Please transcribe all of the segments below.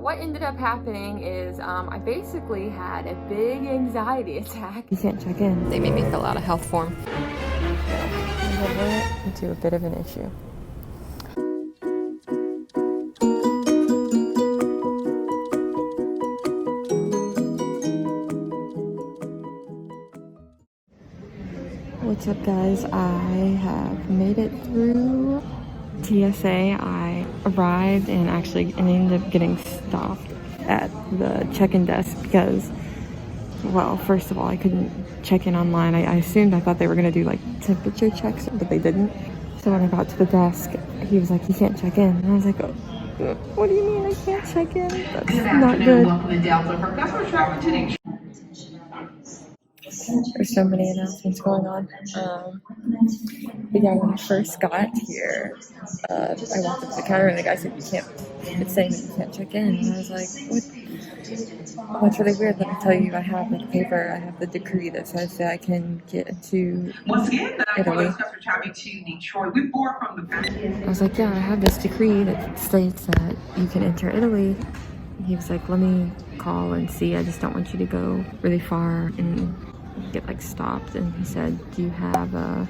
what ended up happening is I basically had a big anxiety attack. You can't check in. They made me fill out a health form. I ran into a bit of an issue. What's up, guys? I have made it through TSA. I arrived and actually ended up getting stopped at the check-in desk because, well, first of all, I couldn't check in online. I thought they were going to do like temperature checks, but they didn't. So when I got to the desk, he was like, "You can't check in." And I was like, "Oh, what do you mean I can't check in? That's not good." There's so many announcements going on. But yeah, when I first got here, I walked up to the counter and the guy said, it's saying that you can't check in. And I was like, what? Oh, that's really weird. Let me tell you, I have the paper, I have the decree that says that I can get into Italy. I was like, yeah, I have this decree that states that you can enter Italy. He was like, let me call and see. I just don't want you to go really far and get like stopped. And he said, do you have a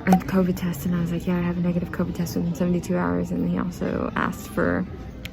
COVID test? And I was like, yeah, I have a negative COVID test within 72 hours. And he also asked for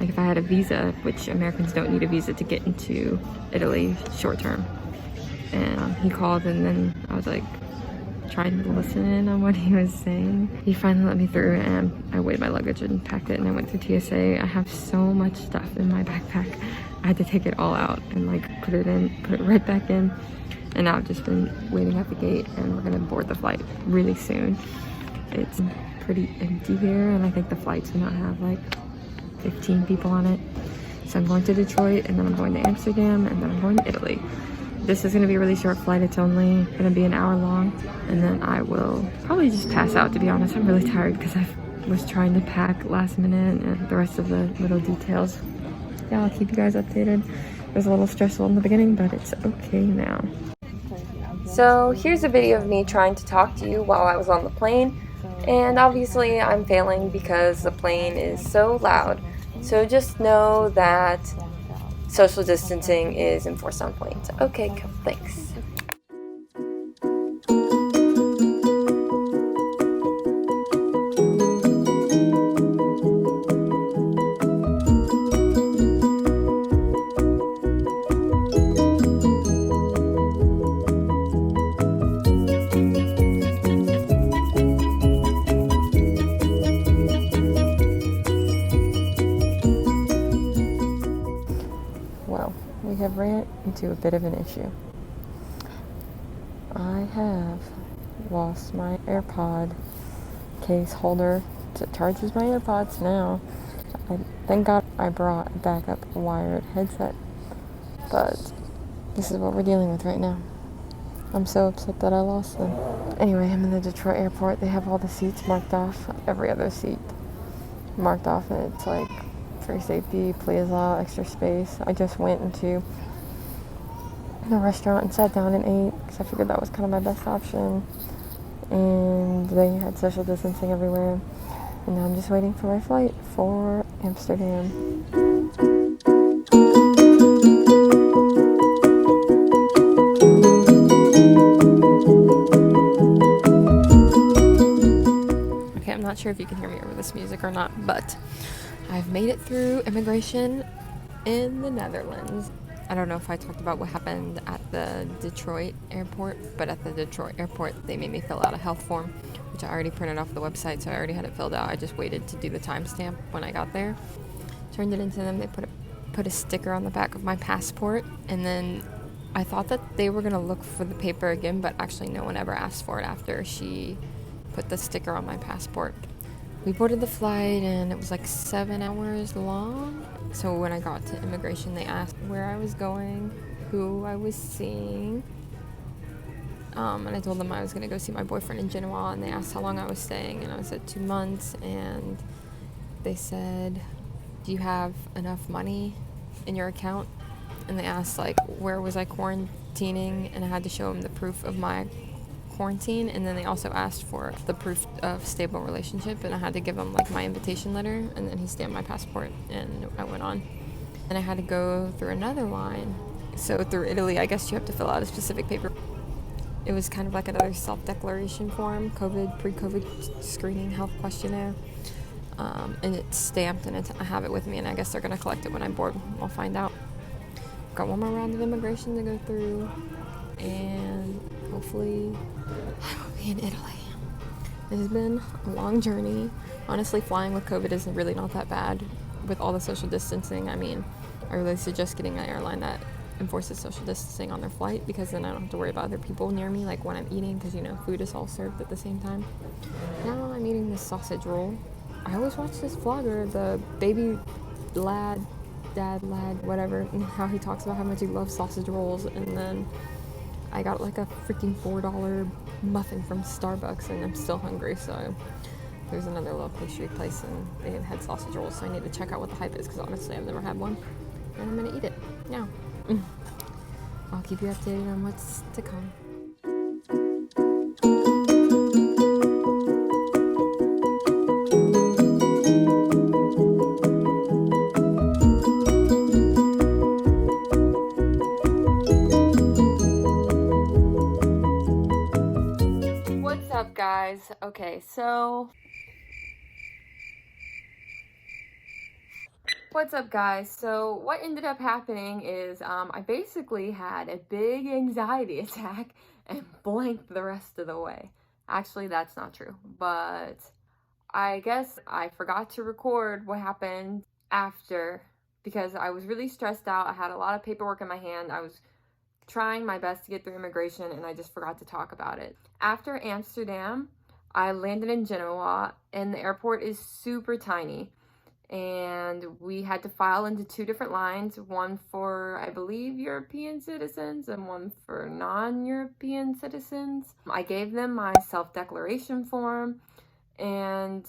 like if I had a visa, which Americans don't need a visa to get into Italy short term. And he called, and then I was like trying to listen in on what he was saying. He finally let me through, and I weighed my luggage and packed it, and I went through TSA. I have so much stuff in my backpack. I had to take it all out and like put it right back in. And now I've just been waiting at the gate, and we're gonna board the flight really soon. It's pretty empty here, and I think the flight's gonna have like 15 people on it. So I'm going to Detroit, and then I'm going to Amsterdam, and then I'm going to Italy. This is gonna be a really short flight. It's only gonna be an hour long, and then I will probably just pass out, to be honest. I'm really tired because I was trying to pack last minute and the rest of the little details. Yeah, I'll keep you guys updated. It was a little stressful in the beginning, but it's okay now. So here's a video of me trying to talk to you while I was on the plane, and obviously I'm failing because the plane is so loud. So just know that social distancing is enforced on planes. Okay, cool, thanks. We have ran into a bit of an issue. I have lost my AirPod case holder that charges my AirPods now. Thank God I brought a backup wired headset, but this is what we're dealing with right now. I'm so upset that I lost them. Anyway, I'm in the Detroit airport. They have all the seats marked off, every other seat marked off, and it's like free safety, please allow extra space. I just went into a restaurant and sat down and ate because I figured that was kind of my best option. And they had social distancing everywhere. And now I'm just waiting for my flight for Amsterdam. Okay, I'm not sure if you can hear me over this music or not, but I've made it through immigration in the Netherlands. I don't know if I talked about what happened at the Detroit airport, but at the Detroit airport, they made me fill out a health form, which I already printed off the website, so I already had it filled out. I just waited to do the timestamp when I got there. Turned it into them. They put a sticker on the back of my passport, and then I thought that they were going to look for the paper again, but actually no one ever asked for it after she put the sticker on my passport. We boarded the flight, and it was like 7 hours long. So when I got to immigration, they asked where I was going, who I was seeing. And I told them I was going to go see my boyfriend in Genoa, and they asked how long I was staying, and I said 2 months. And they said, do you have enough money in your account? And they asked, like, where was I quarantining, and I had to show them the proof of my quarantine, and then they also asked for the proof of stable relationship, and I had to give him like my invitation letter, and then he stamped my passport, and I went on. And I had to go through another line. So through Italy, I guess you have to fill out a specific paper. It was kind of like another self-declaration form, pre-COVID screening health questionnaire. And it's stamped, and I have it with me, and I guess they're going to collect it when I'm bored. We'll find out. Got one more round of immigration to go through, and hopefully I will be in Italy. It has been a long journey. Honestly, flying with COVID is really not that bad with all the social distancing. I mean, I really suggest getting an airline that enforces social distancing on their flight, because then I don't have to worry about other people near me, like when I'm eating, because, you know, food is all served at the same time. Now I'm eating this sausage roll. I always watch this vlogger, the baby lad, whatever, and how he talks about how much he loves sausage rolls, and then I got like a freaking $4 muffin from Starbucks, and I'm still hungry, so there's another little pastry place, and they had sausage rolls, so I need to check out what the hype is, because honestly I've never had one, and I'm gonna eat it now. I'll keep you updated on what's to come. What's up, guys? Okay, so what ended up happening is I basically had a big anxiety attack and blanked the rest of the way. Actually, that's not true, but I guess I forgot to record what happened after, because I was really stressed out. I had a lot of paperwork in my hand. I was trying my best to get through immigration, and I just forgot to talk about it. After Amsterdam, I landed in Genoa, and the airport is super tiny. And we had to file into two different lines, one for, I believe, European citizens and one for non-European citizens. I gave them my self-declaration form, and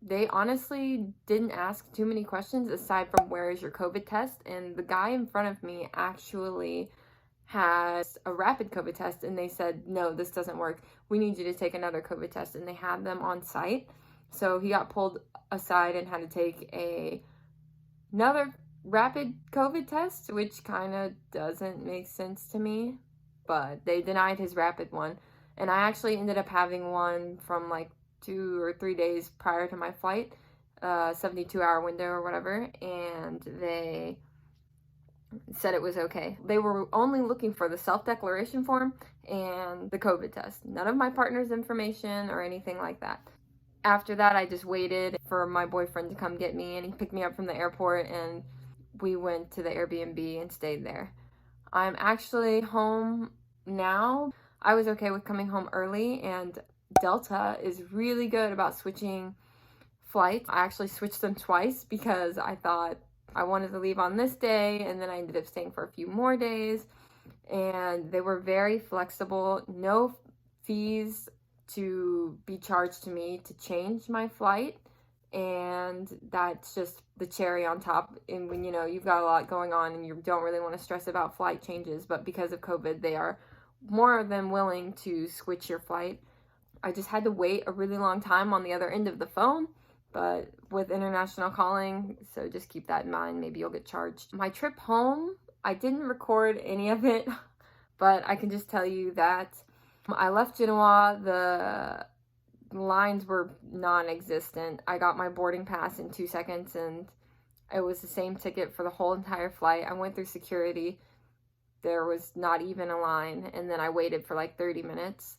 they honestly didn't ask too many questions aside from where is your COVID test. And the guy in front of me actually has a rapid COVID test, and they said, no, this doesn't work. We need you to take another COVID test, and they had them on site. So he got pulled aside and had to take another rapid COVID test, which kind of doesn't make sense to me, but they denied his rapid one. And I actually ended up having one from like 2 or 3 days prior to my flight, 72-hour window or whatever, and they said it was okay. They were only looking for the self-declaration form and the COVID test. None of my partner's information or anything like that. After that, I just waited for my boyfriend to come get me, and he picked me up from the airport, and we went to the Airbnb and stayed there. I'm actually home now. I was okay with coming home early, and Delta is really good about switching flights. I actually switched them twice because I thought I wanted to leave on this day, and then I ended up staying for a few more days, and they were very flexible. No fees to be charged to me to change my flight, and that's just the cherry on top. And when, you know, you've got a lot going on and you don't really want to stress about flight changes, but because of COVID, they are more than willing to switch your flight. I just had to wait a really long time on the other end of the phone, but with international calling, so just keep that in mind. Maybe you'll get charged. My trip home, I didn't record any of it, but I can just tell you that I left Genoa, the lines were non-existent. I got my boarding pass in 2 seconds, and it was the same ticket for the whole entire flight. I went through security. There was not even a line, and then I waited for like 30 minutes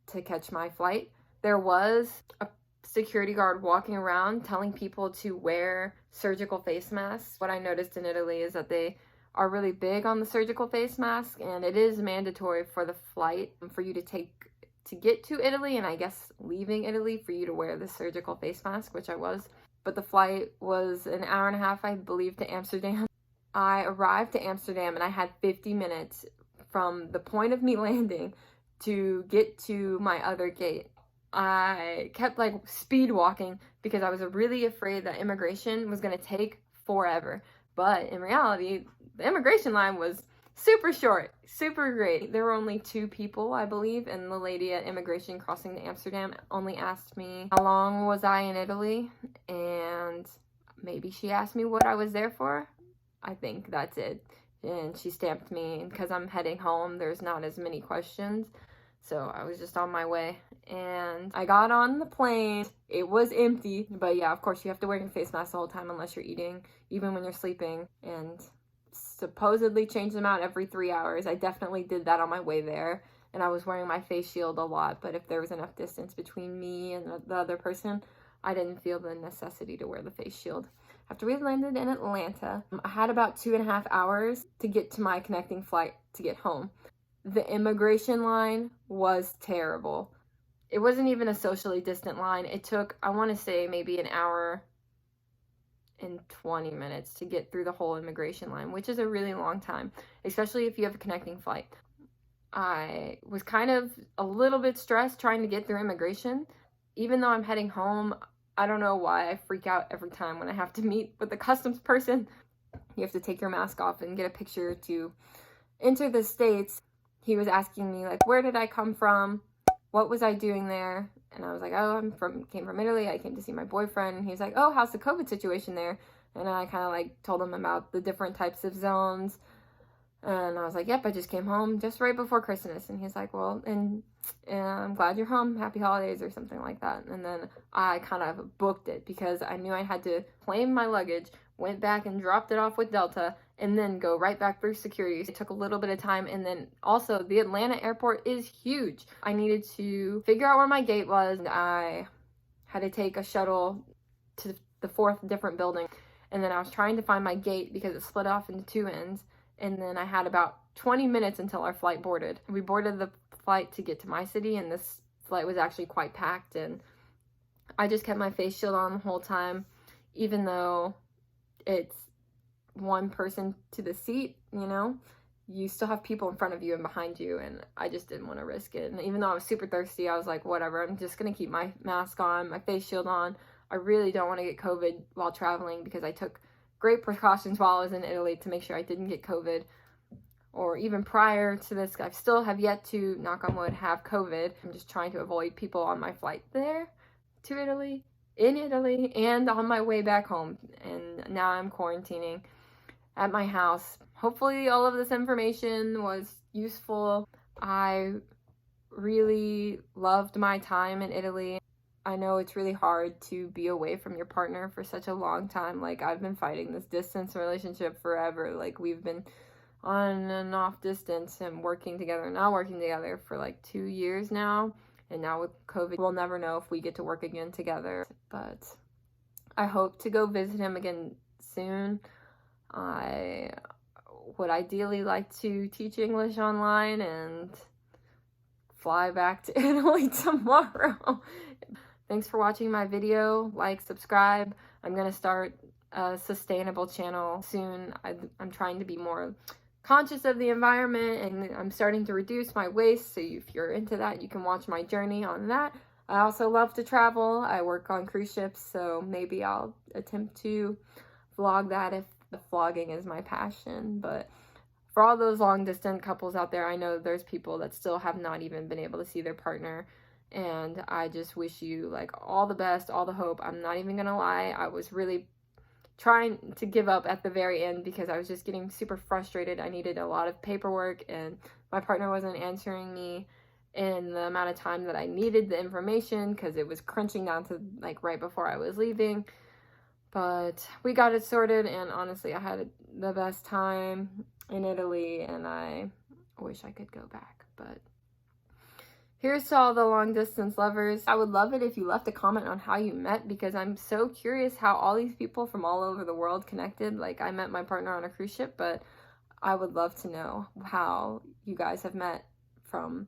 to catch my flight. There was a security guard walking around telling people to wear surgical face masks. What I noticed in Italy is that they are really big on the surgical face mask, and it is mandatory for the flight for you to get to Italy, and I guess leaving Italy, for you to wear the surgical face mask, which I was. But the flight was an hour and a half, I believe, to Amsterdam. I arrived to Amsterdam, and I had 50 minutes from the point of me landing to get to my other gate. I kept like speed walking because I was really afraid that immigration was going to take forever. But in reality, the immigration line was super short, super great. There were only 2 people, I believe, and the lady at immigration crossing to Amsterdam only asked me how long was I in Italy, and maybe she asked me what I was there for. I think that's it. And she stamped me, and because I'm heading home, there's not as many questions. So I was just on my way, and I got on the plane. It was empty, but yeah, of course you have to wear your face mask the whole time unless you're eating, even when you're sleeping, and supposedly change them out every 3 hours. I definitely did that on my way there, and I was wearing my face shield a lot, but if there was enough distance between me and the other person, I didn't feel the necessity to wear the face shield. After we landed in Atlanta, I had about 2.5 hours to get to my connecting flight to get home. The immigration line was terrible. It wasn't even a socially distant line. It took, I want to say, maybe an hour and 20 minutes to get through the whole immigration line, which is a really long time, especially if you have a connecting flight. I was kind of a little bit stressed trying to get through immigration. Even though I'm heading home, I don't know why I freak out every time when I have to meet with the customs person. You have to take your mask off and get a picture to enter the States. He was asking me, like, where did I come from? What was I doing there? And I was like, oh, came from Italy. I came to see my boyfriend. And he was like, oh, how's the COVID situation there? And I kind of like told him about the different types of zones. And I was like, yep, I just came home just right before Christmas. And he's like, well, and I'm glad you're home. Happy holidays or something like that. And then I kind of booked it because I knew I had to claim my luggage, went back and dropped it off with Delta, and then go right back through security. It took a little bit of time. And then also the Atlanta airport is huge. I needed to figure out where my gate was. I had to take a shuttle to the 4th different building. And then I was trying to find my gate because it split off into 2 ends. And then I had about 20 minutes until our flight boarded. We boarded the flight to get to my city, and this flight was actually quite packed. And I just kept my face shield on the whole time, even though it's one person to the seat, you know, you still have people in front of you and behind you, and I just didn't want to risk it. And even though I was super thirsty, I was like, whatever, I'm just gonna keep my mask on, my face shield on. I really don't want to get COVID while traveling because I took great precautions while I was in Italy to make sure I didn't get COVID. Or even prior to this, I still have yet to, knock on wood, have COVID. I'm just trying to avoid people on my flight there to Italy, in Italy, and on my way back home. And now I'm quarantining at my house. Hopefully all of this information was useful. I really loved my time in Italy. I know it's really hard to be away from your partner for such a long time. Like, I've been fighting this distance relationship forever. Like, we've been on and off distance and working together, not working together for like 2 years now. And now with COVID, we'll never know if we get to work again together. But I hope to go visit him again soon. I would ideally like to teach English online and fly back to Italy tomorrow. Thanks for watching my video. Like, subscribe. I'm going to start a sustainable channel soon. I'm trying to be more conscious of the environment, and I'm starting to reduce my waste. So if you're into that, you can watch my journey on that. I also love to travel. I work on cruise ships, so maybe I'll attempt to vlog that if the vlogging is my passion. But for all those long distance couples out there, I know there's people that still have not even been able to see their partner. And I just wish you like all the best, all the hope. I'm not even gonna lie, I was really trying to give up at the very end because I was just getting super frustrated. I needed a lot of paperwork and my partner wasn't answering me in the amount of time that I needed the information because it was crunching down to like right before I was leaving. But we got it sorted, and honestly, I had the best time in Italy, and I wish I could go back. But here's to all the long distance lovers. I would love it if you left a comment on how you met, because I'm so curious how all these people from all over the world connected. Like, I met my partner on a cruise ship, but I would love to know how you guys have met from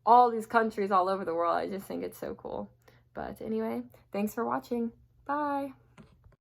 all these countries all over the world. I just think it's so cool. But anyway, thanks for watching. Bye.